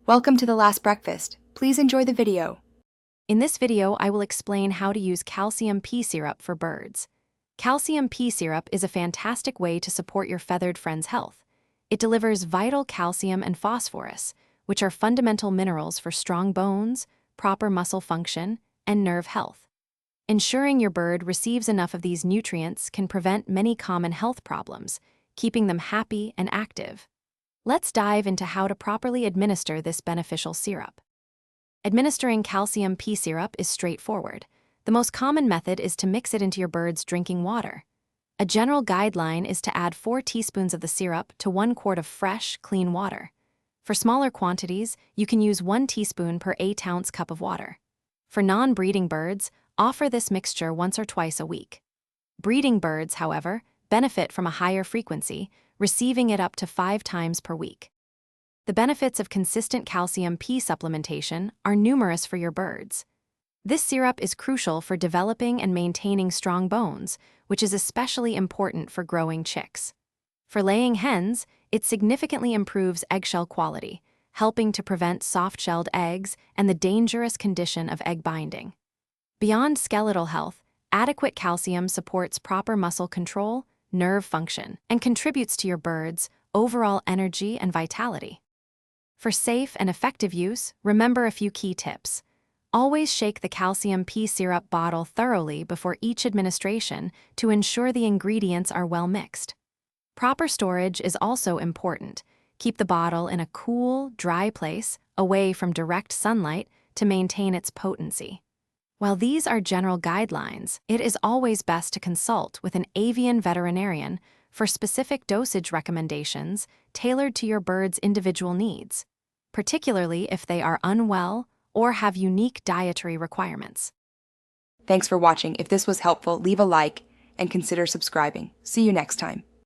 Welcome to the last breakfast. Please enjoy the video. In this video, I will explain how to use calcium pea syrup for birds. Calcium pea syrup is a fantastic way to support your feathered friend's health. It delivers vital calcium and phosphorus, which are fundamental minerals for strong bones, proper muscle function, and nerve health. Ensuring your bird receives enough of these nutrients can prevent many common health problems, keeping them happy and active. Let's dive into how to properly administer this beneficial syrup. Administering calcium pea syrup is straightforward. The most common method is to mix it into your bird's drinking water. A general guideline is to add 4 teaspoons of the syrup to 1 quart of fresh, clean water. For smaller quantities, you can use 1 teaspoon per 8-ounce cup of water. For non-breeding birds, offer this mixture once or twice a week. Breeding birds, however, benefit from a higher frequency, receiving it up to 5 times per week. The benefits of consistent calcium pea supplementation are numerous for your birds. This syrup is crucial for developing and maintaining strong bones, which is especially important for growing chicks. For laying hens, it significantly improves eggshell quality, helping to prevent soft-shelled eggs and the dangerous condition of egg binding. Beyond skeletal health, adequate calcium supports proper muscle control, nerve function, and contributes to your bird's overall energy and vitality. For safe and effective use, remember a few key tips. Always shake the calcium pea syrup bottle thoroughly before each administration to ensure the ingredients are well mixed. Proper storage is also important. Keep the bottle in a cool, dry place, away from direct sunlight, to maintain its potency. While these are general guidelines, it is always best to consult with an avian veterinarian for specific dosage recommendations tailored to your bird's individual needs, particularly if they are unwell or have unique dietary requirements. Thanks for watching. If this was helpful, leave a like and consider subscribing. See you next time.